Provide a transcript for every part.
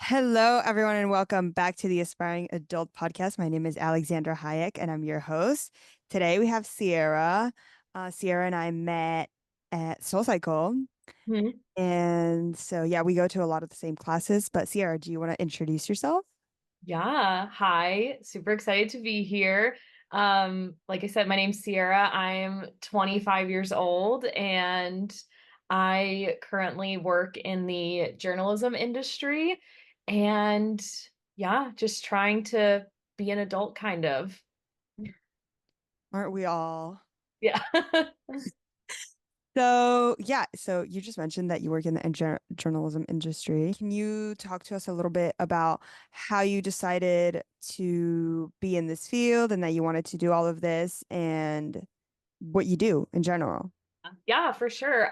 Hello, everyone, and welcome back to the Aspiring Adult Podcast. My name is Alexandra Hayek, and I'm your host. Today we have Sierra. Sierra and I met at SoulCycle, Mhm. and so yeah, we go to a lot of the same classes. But Sierra, do you want to introduce yourself? Yeah, hi. Super excited to be here. Like I said, my name's Sierra. I'm 25 years old and I currently work in the journalism industry and yeah, just trying to be an adult kind of. Aren't we all? Yeah. So yeah, so you just mentioned that you work in the journalism industry. Can you talk to us a little bit about how you decided to be in this field and that you wanted to do all of this and what you do in general? Yeah, for sure.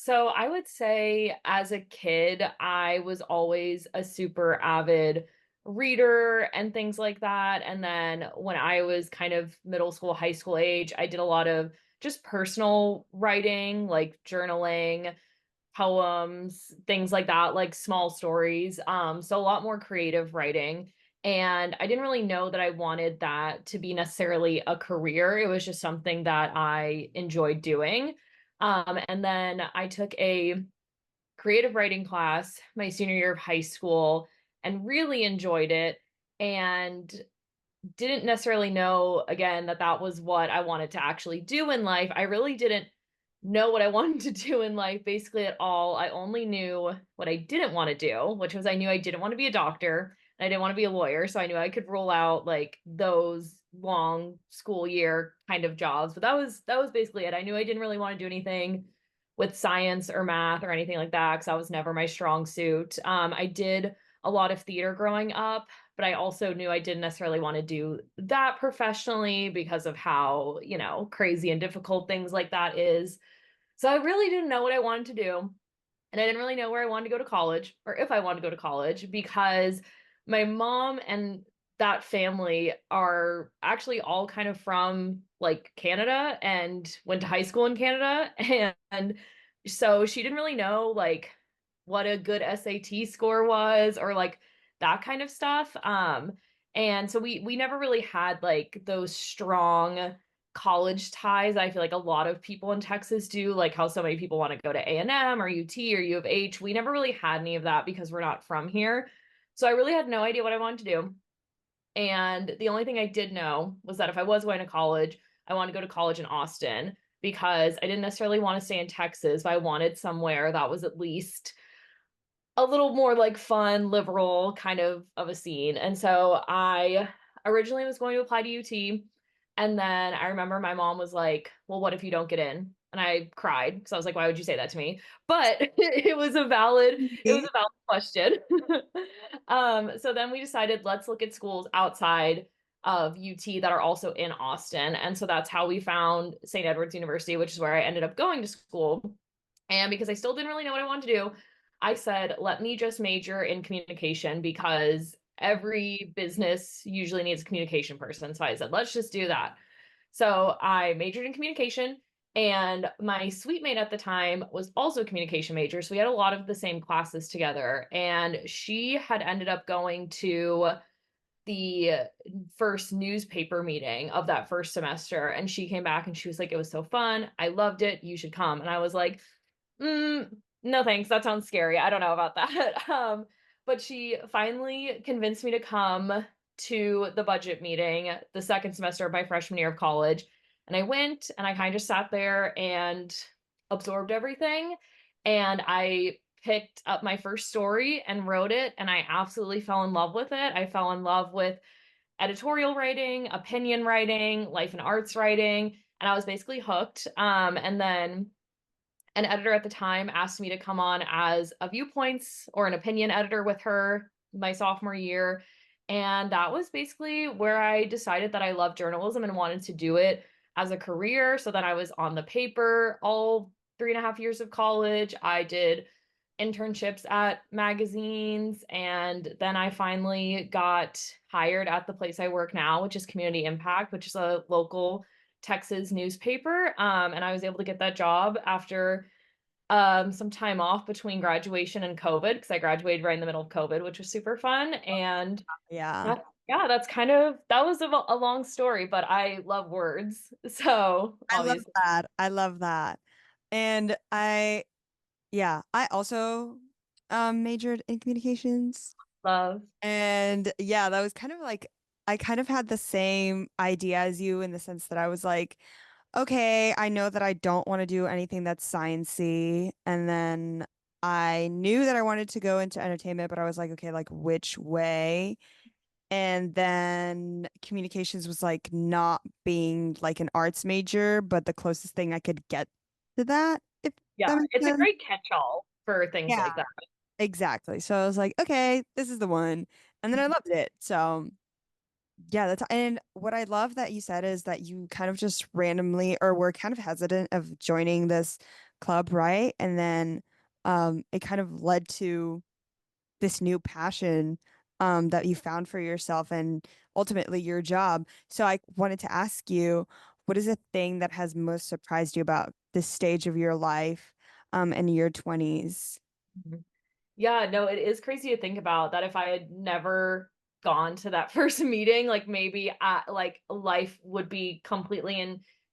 So I would say as a kid, I was always a super avid reader and things like that. And then when I was kind of middle school, high school age, I did a lot of just personal writing, like journaling, poems, things like that, like small stories. So a lot more creative writing. And I didn't really know that I wanted that to be necessarily a career. It was just something that I enjoyed doing. And then I took a creative writing class my senior year of high school and really enjoyed it. And didn't necessarily know again that that was what I wanted to actually do in life. I really didn't know what I wanted to do in life basically at all. I only knew what I didn't want to do, which was I knew I didn't want to be a doctor and I didn't want to be a lawyer. So I knew I could rule out like those long school year kind of jobs. But that was basically it. I knew I didn't really want to do anything with science or math or anything like that because that was never my strong suit. I did a lot of theater growing up, but I also knew I didn't necessarily want to do that professionally because of how, crazy and difficult things like that is. So I really didn't know what I wanted to do. And I didn't really know where I wanted to go to college or if I wanted to go to college because my mom and that family are actually all kind of from like Canada and went to high school in Canada. And so she didn't really know like what a good SAT score was or like that kind of stuff. And so we never really had like those strong college ties. I feel like a lot of people in Texas do, like how so many people want to go to A&M or UT or U of H. We never really had any of that because we're not from here. So I really had no idea what I wanted to do. And the only thing I did know was that if I was going to college, I wanted to go to college in Austin because I didn't necessarily want to stay in Texas, but I wanted somewhere that was at least a little more like fun, liberal kind of a scene. And so I originally was going to apply to UT. And then I remember my mom was like, "Well, what if you don't get in?" And I cried because I was like, "Why would you say that to me?" But it was a valid question. So then we decided let's look at schools outside of UT that are also in Austin. And so that's how we found St. Edward's University, which is where I ended up going to school. And because I still didn't really know what I wanted to do, I said, let me just major in communication because every business usually needs a communication person. So I said, let's just do that. So I majored in communication, and my suite mate at the time was also a communication major. So we had a lot of the same classes together. And she had ended up going to the first newspaper meeting of that first semester. And she came back and she was like, it was so fun. I loved it. You should come. And I was like, no thanks. That sounds scary. I don't know about that. But she finally convinced me to come to the budget meeting the second semester of my freshman year of college. And I went and I kind of sat there and absorbed everything. And I picked up my first story and wrote it. And I absolutely fell in love with it. I fell in love with editorial writing, opinion writing, life and arts writing. And I was basically hooked. And then an editor at the time asked me to come on as a viewpoints or an opinion editor with her my sophomore year. And that was basically where I decided that I loved journalism and wanted to do it as a career. So then I was on the paper all 3.5 years of college. I did internships at magazines. And then I finally got hired at the place I work now, which is Community Impact, which is a local Texas newspaper. And I was able to get that job after some time off between graduation and COVID because I graduated right in the middle of COVID, which was super fun. And Yeah. yeah, that's kind of that was a long story, but I love words. So I love obviously that. I love that. And yeah, I also majored in communications. love. And yeah, that was kind of like I kind of had the same idea as you in the sense that I was like, okay, I know that I don't want to do anything that's sciencey. And then I knew that I wanted to go into entertainment, but I was like, okay, like which way? And then communications was like not being like an arts major, but the closest thing I could get to that, if Yeah, that makes it's a sense. great catch-all for things Yeah, like that. exactly. So I was like, okay, this is the one. And then I loved it. So yeah, that's and what I love that you said is that you kind of just randomly or were kind of hesitant of joining this club, right? And then it kind of led to this new passion that you found for yourself and ultimately your job. So I wanted to ask you, what is a thing that has most surprised you about this stage of your life in your 20s? Mhm. Yeah, no, it is crazy to think about that if I had never gone to that first meeting, like maybe like life would be completely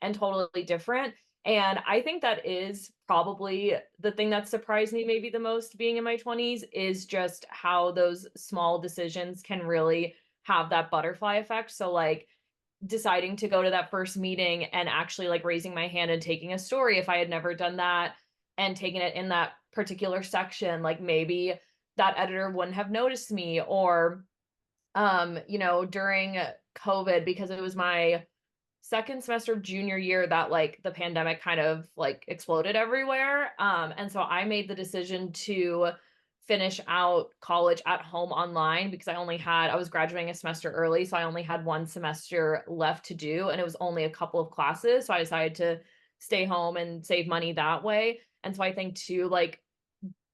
and totally different. And I think that is probably the thing that surprised me maybe the most being in my 20s is just how those small decisions can really have that butterfly effect. So like deciding to go to that first meeting and actually like raising my hand and taking a story if I had never done that and taken it in that particular section, like maybe that editor wouldn't have noticed me or during COVID because it was my second semester of junior year that like the pandemic kind of like exploded everywhere. And so I made the decision to finish out college at home online because I was graduating a semester early. So I only had one semester left to do, and it was only a couple of classes. So I decided to stay home and save money that way. And so I think too, like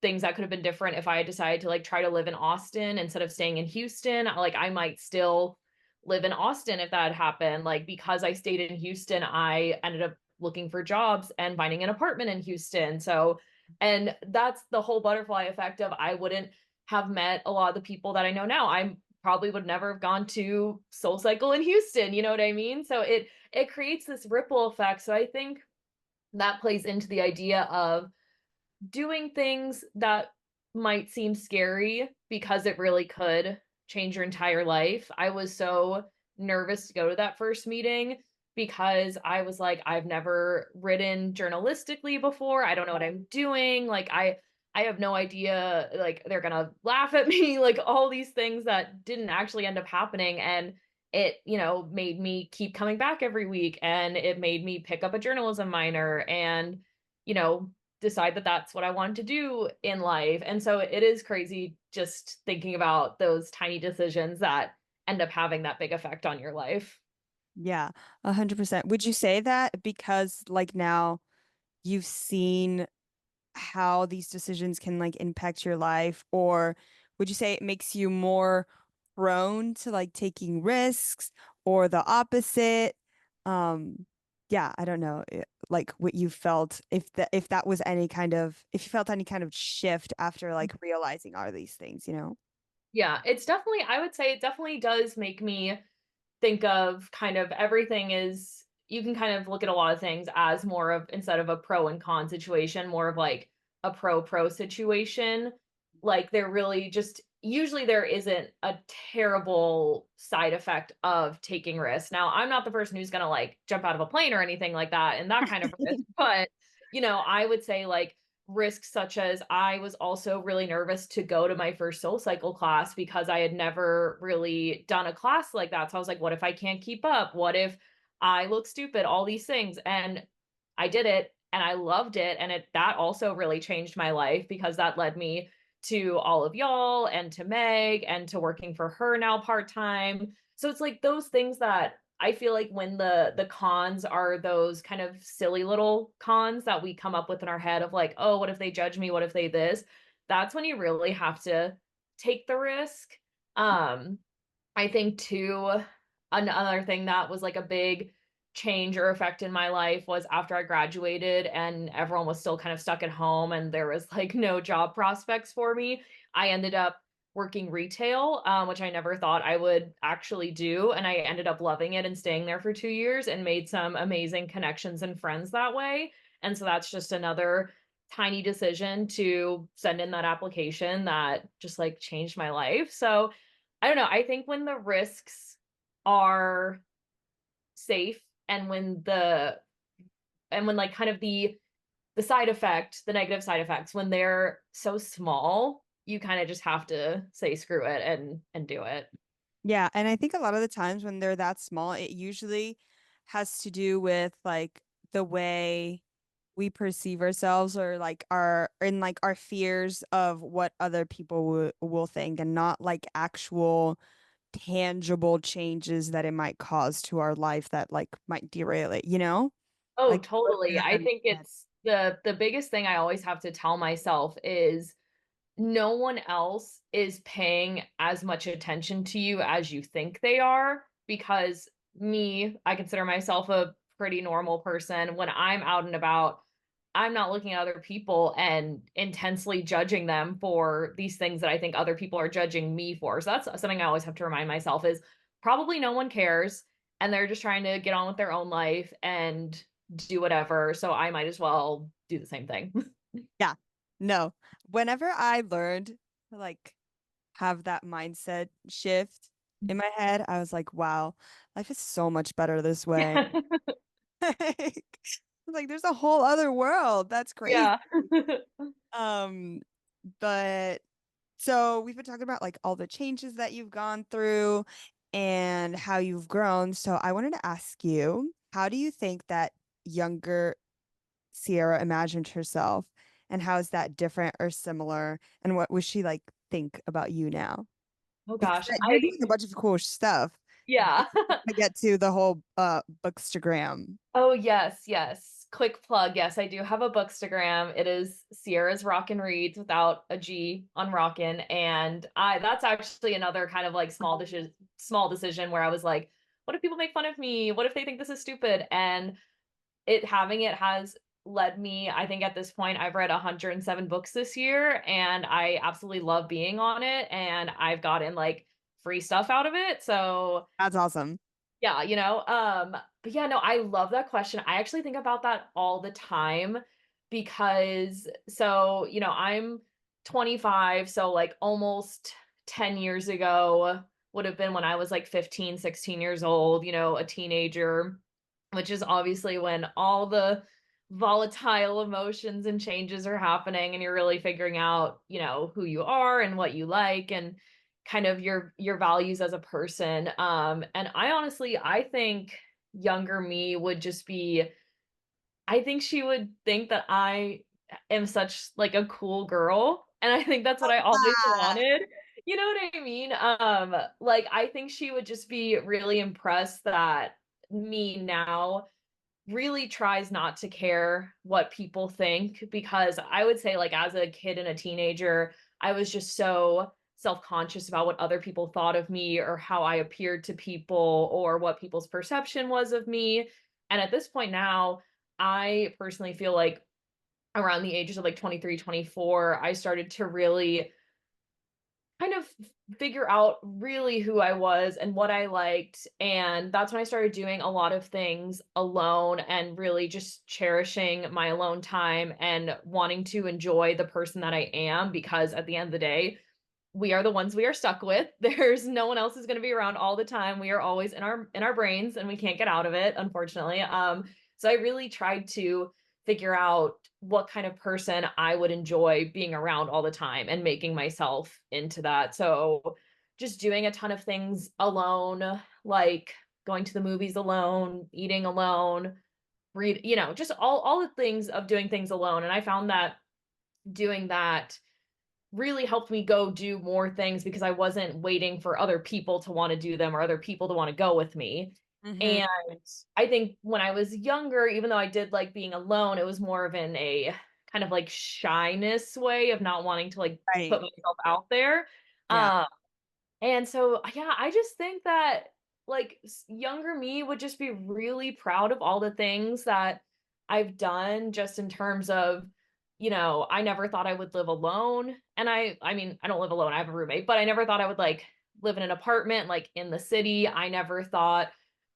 things that could have been different if I had decided to like try to live in Austin instead of staying in Houston. Like I might still live in Austin if that had happened. Like because I stayed in Houston, I ended up looking for jobs and finding an apartment in Houston. So, and that's the whole butterfly effect of I wouldn't have met a lot of the people that I know now. I probably would never have gone to Soul Cycle in Houston, you know what I mean? So it creates this ripple effect. So I think that plays into the idea of doing things that might seem scary because it really could change your entire life. I was so nervous to go to that first meeting because I was like, I've never written journalistically before. I don't know what I'm doing. Like I have no idea, like they're gonna laugh at me, like all these things that didn't actually end up happening. And it, made me keep coming back every week and it made me pick up a journalism minor and, you know, decide that that's what I wanted to do in life. And so it is crazy just thinking about those tiny decisions that end up having that big effect on your life. Yeah, 100%. Would you say that because like now you've seen how these decisions can like impact your life, or would you say it makes you more prone to like taking risks or the opposite? Um, yeah, I don't know, like what you felt if that was any kind of if you felt any kind of shift after like realizing all these things, you know? Yeah, it's definitely, I would say it definitely does make me think of kind of everything is you can kind of look at a lot of things as more of instead of a pro and con situation, more of like a pro situation. Like there really just usually there isn't a terrible side effect of taking risks. Now, I'm not the person who's going to like jump out of a plane or anything like that and that kind of risk, but I would say like risks such as I was also really nervous to go to my first Soul Cycle class because I had never really done a class like that. So I was like, what if I can't keep up? What if I look stupid? All these things. And I did it and I loved it. And that also really changed my life because that led me to all of y'all and to Meg and to working for her now part-time. So it's like those things that I feel like when the cons are those kind of silly little cons that we come up with in our head of like, oh, what if they judge me? What if they this? That's when you really have to take the risk. I think too, another thing that was like a big change or effect in my life was after I graduated and everyone was still kind of stuck at home and there was like no job prospects for me. I ended up working retail, which I never thought I would actually do. And I ended up loving it and staying there for 2 years and made some amazing connections and friends that way. And so that's just another tiny decision to send in that application that just like changed my life. So I don't know. I think when the risks are safe and when like kind of the side effect, the negative side effects, when they're so small, you kind of just have to say screw it and do it. Yeah, and I think a lot of the times when they're that small, it usually has to do with like the way we perceive ourselves or like our fears of what other people will think and not like actual tangible changes that it might cause to our life that like might derail it, you know? Oh, Like totally. that I makes think sense. it's the biggest thing I always have to tell myself is no one else is paying as much attention to you as you think they are because I consider myself a pretty normal person. When I'm out and about, I'm not looking at other people and intensely judging them for these things that I think other people are judging me for. So that's something I always have to remind myself is probably no one cares and they're just trying to get on with their own life and do whatever. So I might as well do the same thing. Yeah. No. Whenever I learned to like have that mindset shift in my head, I was like, wow, life is so much better this way. Like there's a whole other world. That's crazy. Yeah. Um, but so we've been talking about like all the changes that you've gone through and how you've grown. So I wanted to ask you, how do you think that younger Sierra imagined herself, and how is that different or similar? And what would she like think about you now? Oh Because gosh. you're doing a bunch of cool stuff. Yeah. I get to the whole Bookstagram. Oh, yes, yes. Quick plug. Yes, I do have a Bookstagram. It is Sierra's Rockin' Reads without a G on Rockin'. And I that's actually another kind of like small decision where I was like, what if people make fun of me? What if they think this is stupid? And it has led me, I think at this point I've read 107 books this year and I absolutely love being on it and I've gotten like free stuff out of it. So That's awesome. yeah, but yeah, no, I love that question. I actually think about that all the time because I'm 25, so like almost 10 years ago would have been when I was like 15, 16 years old, a teenager, which is obviously when all the volatile emotions and changes are happening and you're really figuring out, who you are and what you like and kind of your values as a person. And I think younger me would just be I think she would think that I am such like a cool girl. And I think that's what I always Ah, wanted. You know what I mean? Like I think she would just be really impressed that me now really tries not to care what people think because I would say like as a kid and a teenager, I was just so self-conscious about what other people thought of me or how I appeared to people or what people's perception was of me. And at this point now, I personally feel like around the ages of like 23, 24, I started to really kind of figure out really who I was and what I liked. And that's when I started doing a lot of things alone and really just cherishing my alone time and wanting to enjoy the person that I am because at the end of the day, we are the ones we are stuck with. There's no one else who's going to be around all the time. We are always in our brains and we can't get out of it, unfortunately. So I really tried to figure out what kind of person I would enjoy being around all the time and making myself into that. So just doing a ton of things alone, like going to the movies alone, eating alone, just all the things of doing things alone. And I found that doing that really helped me go do more things because I wasn't waiting for other people to want to do them or other people to want to go with me. mm-hmm. And I think when I was younger, even though I did like being alone, it was more of in a kind of like shyness way of not wanting to like put Right. myself out there. Yeah. Um, and so yeah, I just think that like younger me would just be really proud of all the things that I've done just in terms of, I never thought I would live alone. And I mean, I don't live alone. I have a roommate, but I never thought I would like live in an apartment like in the city. I never thought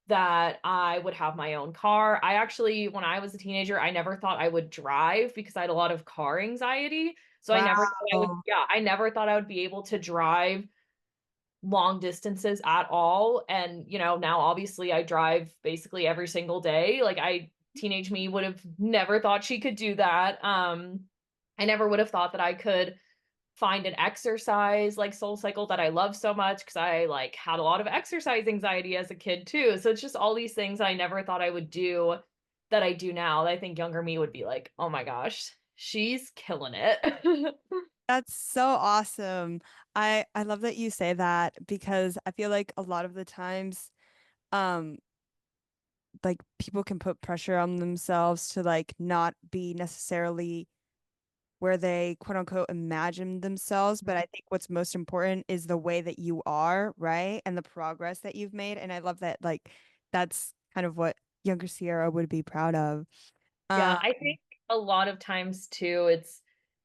that I would have my own car. I actually, when I was a teenager, I never thought I would drive because I had a lot of car anxiety. So I never thought I would, Wow. yeah, I never thought I would be able to drive long distances at all. And, now obviously I drive basically every single day. Like teenage me would have never thought she could do that. I never would have thought that I could find an exercise like Soul Cycle that I love so much because I like had a lot of exercise anxiety as a kid too. So it's just all these things I never thought I would do that I do now that I think younger me would be like, oh my gosh, she's killing it. That's so awesome. I love that you say that because I feel like a lot of the times um like people can put pressure on themselves to like not be necessarily where they quote unquote imagine themselves, but I think what's most important is the way that you are, right? And the progress that you've made. And I love that like that's kind of what younger Sierra would be proud of. Yeah, Um, I think a lot of times too, it's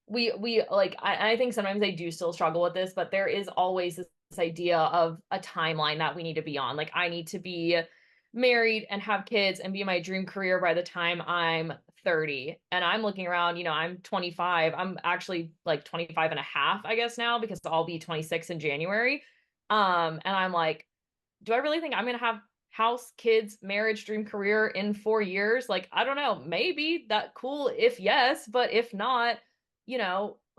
we like I think sometimes I do still struggle with this, but there is always this idea of a timeline that we need to be on. Like I need to be married and have kids and be in my dream career by the time I'm 30. And I'm looking around, I'm 25. I'm actually like 25 and a half, I guess now, because I'll be 26 in January. And I'm like, do I really think I'm going to have house, kids, marriage, dream career in 4 years? Like, I don't know. Maybe that cool if yes, but if not,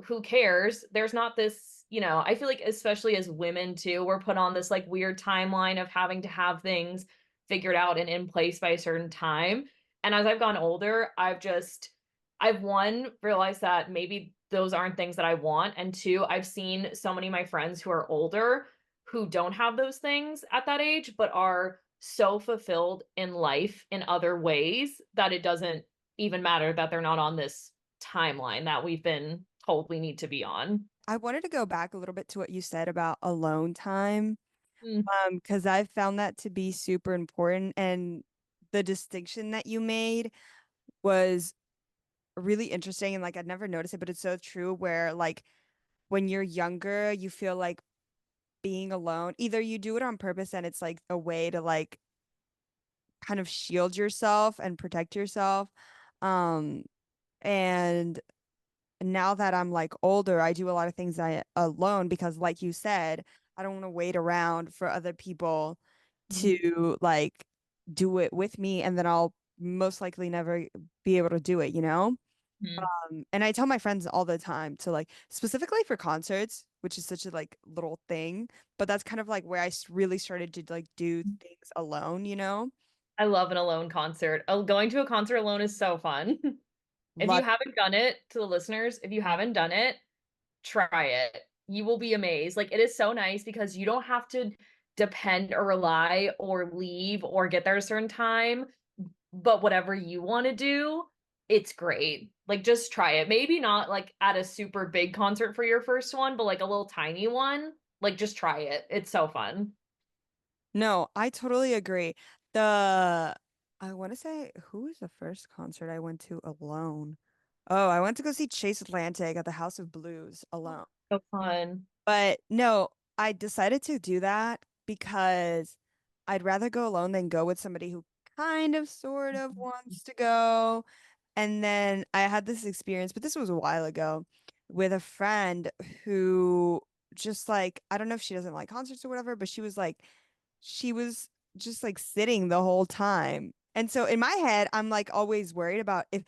who cares? There's not this, I feel like, especially as women too, we're put on this like weird timeline of having to have things figured out and in place by a certain time. And as I've gone older, I've one, realized that maybe those aren't things that I want. And two, I've seen so many of my friends who are older who don't have those things at that age, but are so fulfilled in life in other ways that it doesn't even matter that they're not on this timeline that we've been told we need to be on. I wanted to go back a little bit to what you said about alone time, Mm, because I found that to be super important, and the distinction that you made was really interesting, and like I'd never noticed it, but it's so true where like when you're younger, you feel like being alone, either you do it on purpose and it's like a way to like kind of shield yourself and protect yourself. Um, and now that I'm like older, I do a lot of things I alone because like you said, I don't want to wait around for other people mm, to like do it with me and then I'll most likely never be able to do it, you know? mm. And I tell my friends all the time to like specifically for concerts, which is such a like little thing, but that's kind of like where really started to like do things alone, you know? I love an alone concert. Oh, going to a concert alone is so fun. If you Love haven't done it, to the listeners, if you haven't done it, try it. You will be amazed. Like it is so nice because you don't have to depend or rely or leave or get there a certain time, but whatever you want to do, it's great. Like just try it. Maybe not like at a super big concert for your first one, but like a little tiny one. Like just try it. It's so fun. No, I totally agree. The I want to say who was the first concert I went to alone? Oh, I went to go see Chase Atlantic at the House of Blues alone. So fun. But no, I decided to do that because I'd rather go alone than go with somebody who kind of sort of wants to go. And then I had this experience, but this was a while ago, with a friend who just like, I don't know if she doesn't like concerts or whatever, but she was just like sitting the whole time. And so in my head, I'm like always worried about if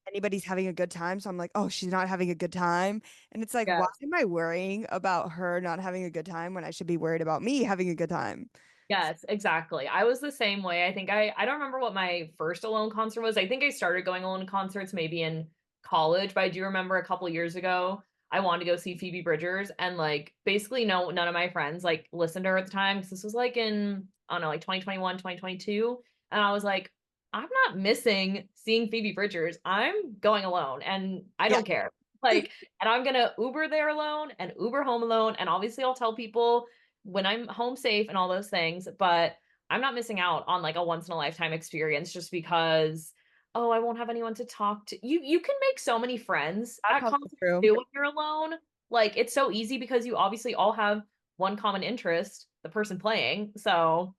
anybody's having a good time. So I'm like, oh, she's not having a good time. And it's like, why Yes. am I worrying about her not having a good time when I should be worried about me having a good time? Yes, exactly. I was the same way. I think I don't remember what my first alone concert was. I think I started going alone to concerts maybe in college, but I do remember a couple years ago I wanted to go see Phoebe Bridgers and like basically none of my friends like listened to her at the time because this was like in I don't know, like 2021, 2022. And I was like, I'm not missing seeing Phoebe Bridgers. I'm going alone and I Yeah. don't care. Like, and I'm gonna Uber there alone and Uber home alone. And obviously I'll tell people when I'm home safe and all those things. But I'm not missing out on like a once in a lifetime experience just because, oh, I won't have anyone to talk to. You can make so many friends That's at also concerts true. too when you're alone. Like it's so easy because you obviously all have one common interest, the person playing. So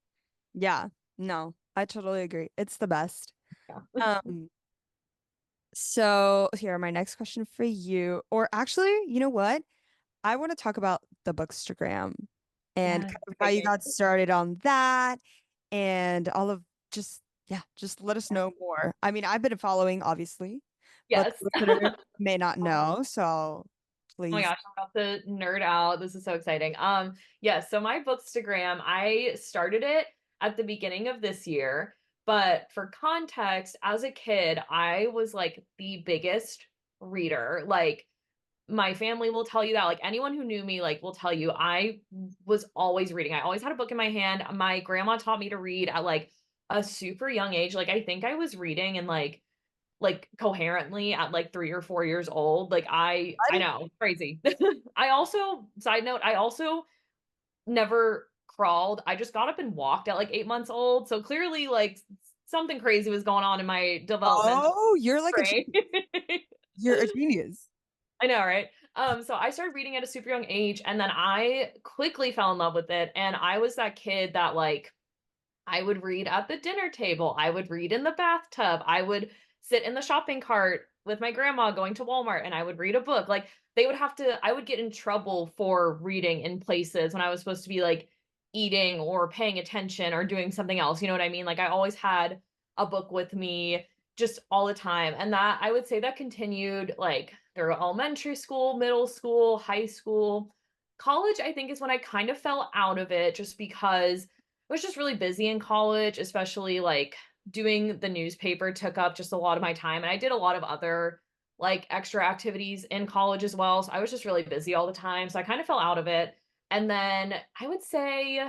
Yeah. No, I totally agree. It's the best. yeah. Um, so here, my next question for you, or actually, you know what? I want to talk about the Bookstagram and Yes. kind of how Okay, you great. got started on that and all of just, yeah, just let us know more. I mean, I've been following, obviously, but Yes. the listener may not know, so Oh my please. gosh, I'm about to nerd out. This is so exciting. Yeah, so my Bookstagram, I started it at the beginning of this year, but for context, as a kid, I was like the biggest reader. Like my family will tell you that. Like anyone who knew me, like will tell you I was always reading. I always had a book in my hand. My grandma taught me to read at like a super young age. Like I think I was reading in like coherently at like 3 or 4 years old. Like I What? know, crazy. I also, side note, I also never crawled. I just got up and walked at like 8 months old. So clearly like something crazy was going on in my developmental Oh, you're like a, brain. you're a genius. I know, right? So I started reading at a super young age and then I quickly fell in love with it. And I was that kid that like I would read at the dinner table. I would read in the bathtub. I would sit in the shopping cart with my grandma going to Walmart and I would read a book. Like they would have to, I would get in trouble for reading in places when I was supposed to be like eating or paying attention or doing something else. You know what I mean? Like I always had a book with me just all the time. And that I would say that continued like through elementary school, middle school, high school. College, I think, is when I kind of fell out of it just because I was just really busy in college, especially like doing the newspaper took up just a lot of my time. And I did a lot of other like extra activities in college as well. So I was just really busy all the time. So I kind of fell out of it. And then I would say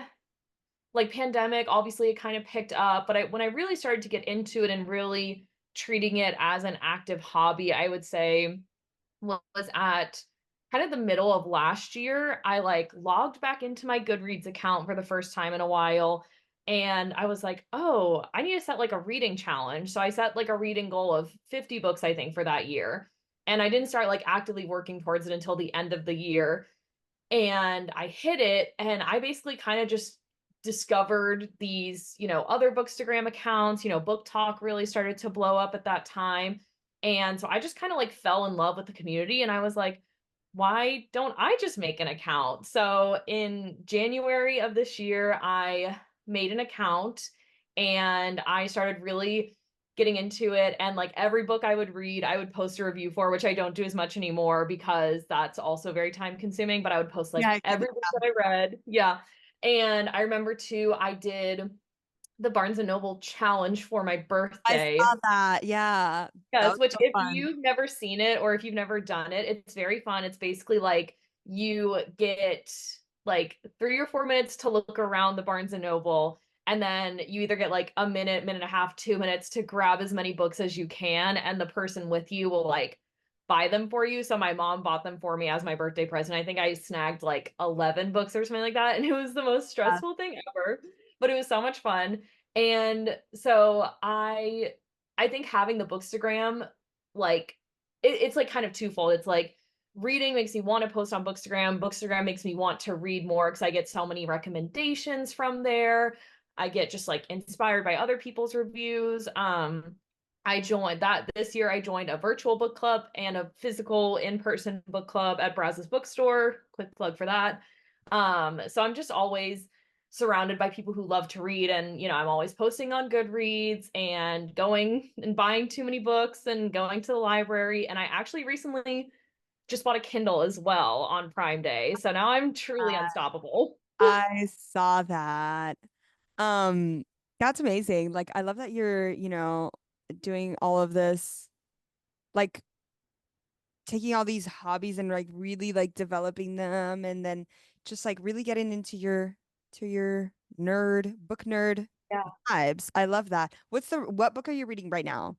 like pandemic, obviously it kind of picked up, but when I really started to get into it and really treating it as an active hobby, I would say was at kind of the middle of last year. I like logged back into my Goodreads account for the first time in a while. And I was like, oh, I need to set like a reading challenge. So I set like a reading goal of 50 books, I think, for that year. And I didn't start like actively working towards it until the end of the year and I hit it and I basically kind of just discovered these, other Bookstagram accounts, Book Talk really started to blow up at that time. And so I just kind of like fell in love with the community and I was like, why don't I just make an account? So in January of this year, I made an account and I started really getting into it. And like every book I would read, I would post a review for, which I don't do as much anymore because that's also very time consuming. But I would post Yeah, like I can. every book that I read. Yeah. And I remember too, I did the Barnes and Noble challenge for my I birthday. saw that. Yeah, that Yes, was which so if fun. you've never seen it or if you've never done it, it's very fun. It's basically like you get like 3 or 4 minutes to look around the Barnes and Noble, and then you either get like a minute, minute and a half, 2 minutes to grab as many books as you can, and the person with you will like buy them for you. So my mom bought them for me as my birthday present. I think I snagged like 11 books or something like that, and it was the most Yeah. stressful thing ever, but it was so much fun. And so I think having the Bookstagram, like it's like kind of twofold. It's like reading makes me want to post on Bookstagram. Bookstagram makes me want to read more because I get so many recommendations from there. I get just like inspired by other people's reviews. I joined that this year. I joined a virtual book club and a physical in-person book club at Brazos Bookstore. Quick plug for that. So I'm just always surrounded by people who love to read and I'm always posting on Goodreads and going and buying too many books and going to the library and I actually recently just bought a Kindle as well on Prime Day. So now I'm truly unstoppable. I saw that. Um, that's amazing. Like, I love that you're, doing all of this, like taking all these hobbies and like really like developing them and then just like really getting into your book nerd Yeah. vibes. I love that. What book are you reading right now?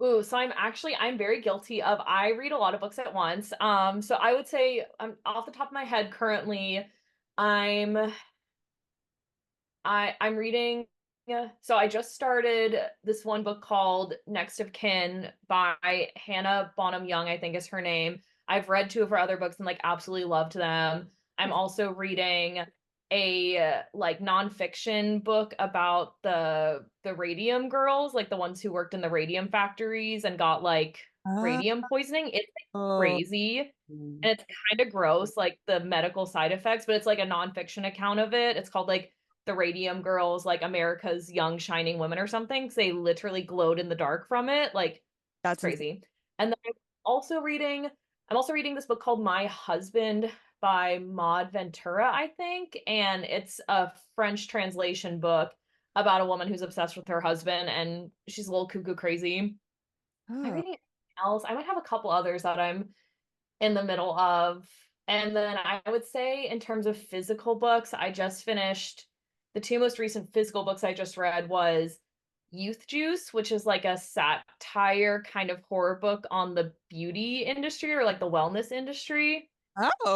Ooh, so I'm very guilty of I read a lot of books at once. So I would say off the top of my head currently I'm I'm reading, yeah. So I just started this one book called Next of Kin by Hannah Bonham Young, I think is her name. I've read two of her other books and like absolutely loved them. I'm also reading a like nonfiction book about the radium girls, like the ones who worked in the radium factories and got like Oh, radium poisoning. It's like, crazy. And it's kind of gross, like the medical side effects, but it's like a nonfiction account of it. It's called like the Radium Girls, like America's Young Shining Women or something, 'cause they literally glowed in the dark from it. Like it's that's insane. crazy. And then also reading, I'm also reading this book called My Husband by Maud Ventura, I think, and it's a French translation book about a woman who's obsessed with her husband and she's a little cuckoo crazy. I'm Oh, reading anything else. I might have a couple others that I'm in the middle of. And then I would say, in terms of physical books, I just finished the two most recent physical books I just read was Youth Juice, which is like a satire kind of horror book on the beauty industry or like the wellness industry.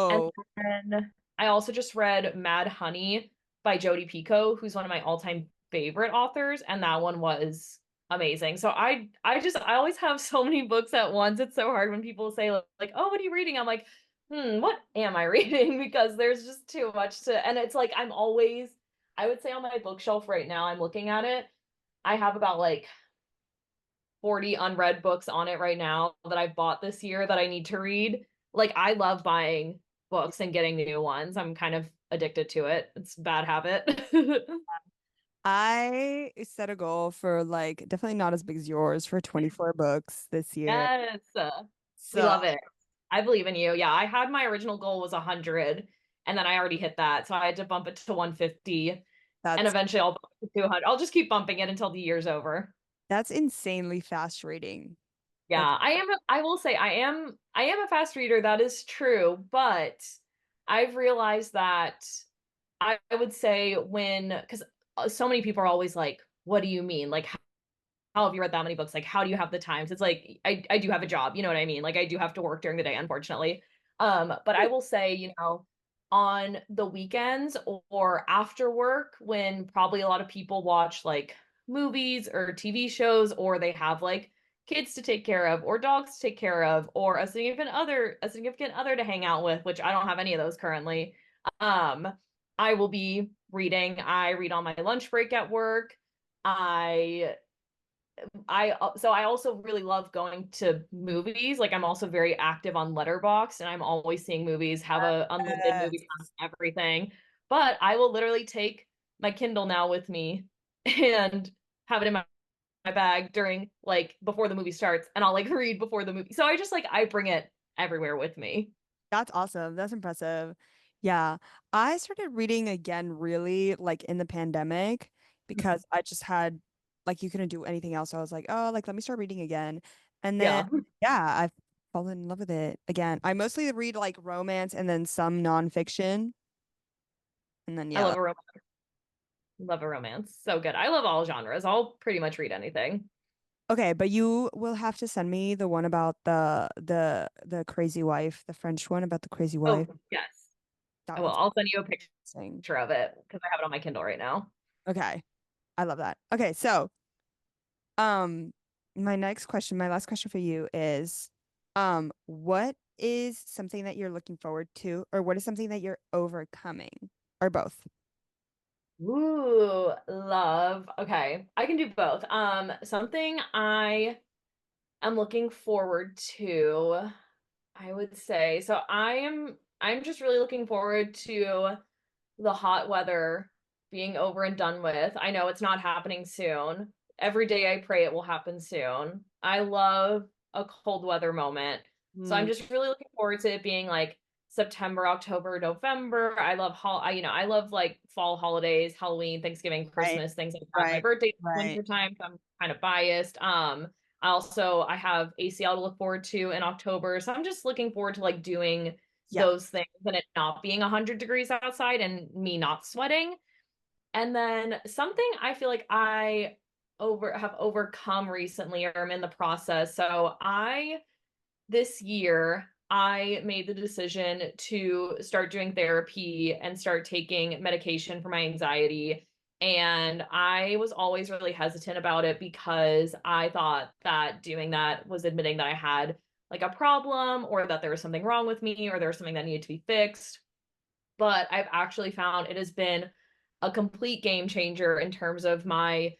And oh, then I also just read Mad Honey by Jodi Picoult, who's one of my all-time favorite authors, and that one was amazing. So I always have so many books at once. It's so hard when people say like, "Oh, what are you reading?" I'm like, what am I reading?" Because there's just too much to, and it's like I would say on my bookshelf right now, I'm looking at it. I have about like 40 unread books on it right now that I've bought this year that I need to read. Like I love buying books and getting new ones. I'm kind of addicted to it. It's a bad habit. I set a goal for like definitely not as big as yours for 24 books this year. Yes. We So love it. I believe in you. Yeah, I had my original goal was 100 and then I already hit that. So I had to bump it to 150 and that's eventually I'll bump it to 200. I'll just keep bumping it until the year's over. that's insanely fast reading. That's Yeah, I will say I am a fast reader, that is true, but I've realized that I would say when because so many people are always like, what do you mean? Like how have you read that many books? Like, how do you have the times? It's like I do have a job, you know what I mean? Like I do have to work during the day, unfortunately. But I will say, on the weekends or after work, when probably a lot of people watch like movies or TV shows, or they have like kids to take care of, or dogs to take care of, or a significant other to hang out with, which I don't have any of those currently. Um, I will be reading. I read on my lunch break at work. I I also really love going to movies. Like I'm also very active on Letterboxd and I'm always seeing movies, have a unlimited movie count and everything. But I will literally take my Kindle now with me and have it in my bag during like before the movie starts and I'll like read before the movie. So I just like I bring it everywhere with me. that's awesome. That's impressive. Yeah. I started reading again really like in the pandemic because I just had like you couldn't do anything else. So I was like, oh, like let me start reading again. And then Yeah. yeah, I've fallen in love with it again. I mostly read like romance and then some nonfiction. And then I yeah. love a romance. Love a romance. So good. I love all genres. I'll pretty much read anything. Okay, but you will have to send me the one about the crazy wife, the French one about the crazy wife. Oh, yes. I That will. one's I'll send you a amazing. picture of it because I have it on my Kindle right now. Okay. I love that. Okay, so um my next question, my last question for you is what is something that you're looking forward to or what is something that you're overcoming or both? Ooh, love. Okay, I can do both. Something I am looking forward to, I would say. So I'm just really looking forward to the hot weather being over and done with. I know it's not happening soon. Every day I pray it will happen soon. I love a cold weather moment. So I'm Hmm, just really looking forward to it being like September, October, November. I love like fall holidays, Halloween, Thanksgiving, right, Christmas, things like that. My right, birthday's right. winter time, so I'm kind of biased. I have ACL to look forward to in October. So I'm just looking forward to like doing Yeah. those things and it not being 100 degrees outside and me not sweating. And then something I feel like I over have overcome recently or I'm in the process. So I this year I made the decision to start doing therapy and start taking medication for my anxiety. And I was always really hesitant about it because I thought that doing that was admitting that I had like a problem or that there was something wrong with me or there was something that needed to be fixed. But I've actually found it has been a complete game changer in terms of my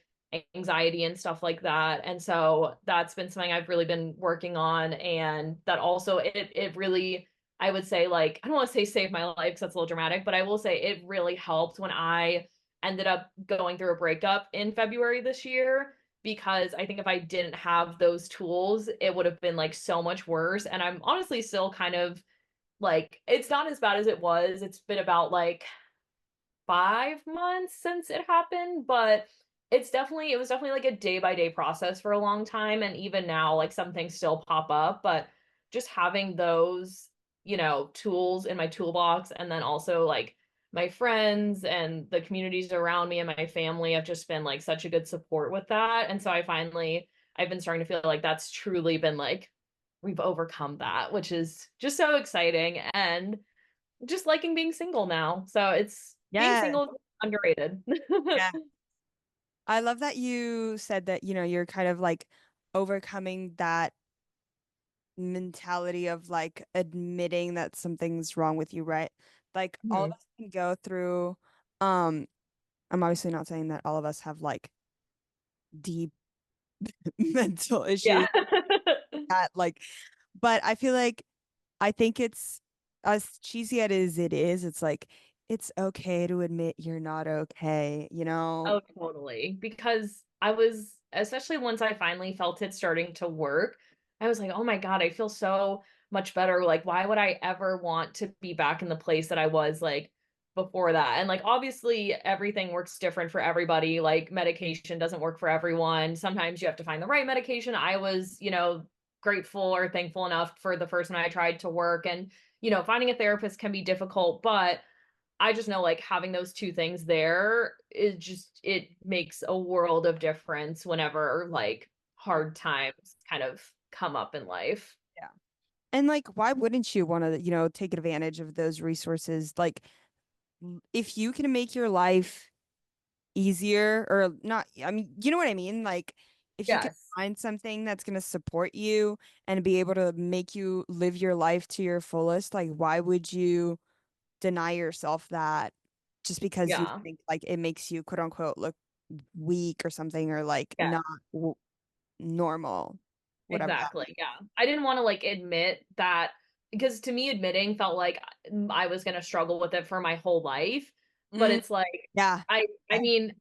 anxiety and stuff like that. And so that's been something I've really been working on. And that also it really, I would say, like, I don't want to say saved my life because that's a little dramatic, but I will say it really helped when I ended up going through a breakup in February this year. Because I think if I didn't have those tools, it would have been like so much worse. And I'm honestly still kind of like, it's not as bad as it was. It's been about like 5 months since it happened, but it was definitely like a day by day process for a long time. And even now, like some things still pop up, but just having those, tools in my toolbox and then also like my friends and the communities around me and my family have just been like such a good support with that. And so I've been starting to feel like that's truly been like, we've overcome that, which is just so exciting. And just liking being single now. So it's being Yeah. single is underrated. Yeah. I love that you said that, you're kind of like overcoming that mentality of like admitting that something's wrong with you, right? Like all of Mhm. us can go through, um, I'm obviously not saying that all of us have like deep mental Yeah. issues that like, but I feel like I think it's as cheesy as it is, it's like it's okay to admit you're not okay, you know? Oh, totally. Because I was, especially once I finally felt it starting to work, I was like, oh my God, I feel so much better. Like, why would I ever want to be back in the place that I was like before that? And like, obviously, everything works different for everybody. Like, medication doesn't work for everyone. Sometimes you have to find the right medication. I was, grateful or thankful enough for the first one I tried to work. And, finding a therapist can be difficult, but I just know like having those two things there is just it makes a world of difference whenever like hard times kind of come up in life. Yeah. And like, why wouldn't you want to, take advantage of those resources? Like, if you can make your life easier or not, I mean, you know what I mean? Like, if you can Yes. find something that's going to support you and be able to make you live your life to your fullest, like, why would you deny yourself that just because you Yeah. think like it makes you quote unquote look weak or something or like Yeah. not normal, whatever that Exactly. means. Yeah. I didn't want to like admit that because to me admitting felt like I was going to struggle with it for my whole life, but Mm, it's like yeah. I mean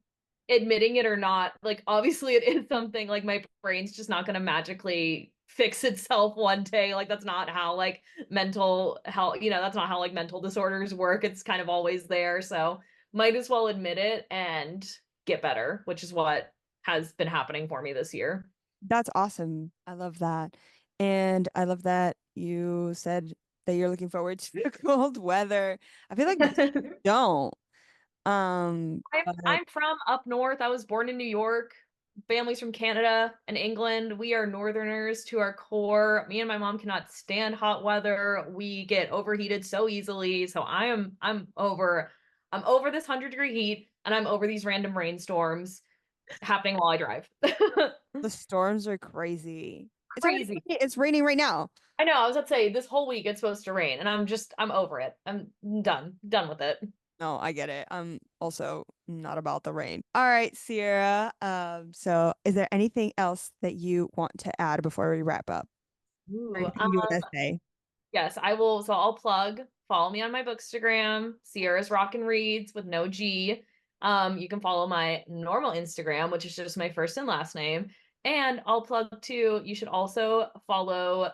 admitting it or not, like obviously it is something like my brain's just not going to magically fix itself one day. Like that's not how like mental health, that's not how like mental disorders work. It's kind of always there. So might as well admit it and get better, which is what has been happening for me this year. That's awesome. I love that. And I love that you said that you're looking forward to the cold weather. I feel like most people don't. But I'm from up north. I was born in New York. Family's from Canada and England. We are northerners to our core. Me and my mom cannot stand hot weather. We get overheated so easily. So I'm over this 100-degree heat and I'm over these random rainstorms happening while I drive. the storms are crazy. Crazy. It's raining right now. I know. I was about to say this whole week it's supposed to rain and I'm over it. I'm done with it. No, I get it. I'm also not about the rain. All right, Sierra. So is there anything else that you want to add before we wrap up? Or Ooh, anything you want to say? yes, I will. So I'll plug. Follow me on my Bookstagram, Sierra's Rockin' Reads with no G. You can follow my normal Instagram, which is just my first and last name. And I'll plug too. You should also follow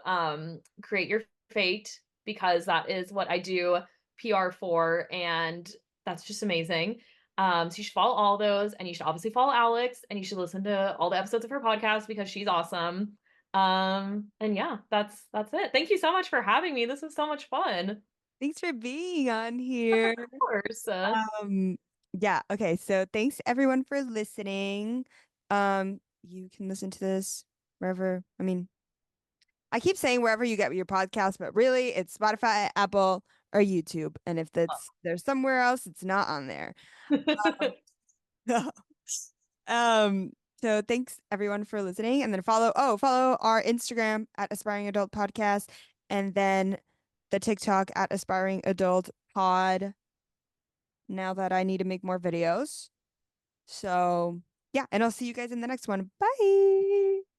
Create Your Fate because that is what I do PR for, and that's just amazing. So you should follow all those, and you should obviously follow Alex, and you should listen to all the episodes of her podcast because she's awesome. And yeah, that's it. Thank you so much for having me. This was so much fun. Thanks for being on here. Of course. Um, yeah, okay. So thanks everyone for listening. You can listen to this wherever, I mean, I keep saying wherever you get your podcast, but really it's Spotify, Apple, or YouTube. And if that's there's somewhere else, it's not on there. Um, so thanks everyone for listening, and then follow our Instagram at Aspiring Adult Podcast, and then the TikTok at Aspiring Adult Pod. Now that I need to make more videos. So yeah, and I'll see you guys in the next one. Bye.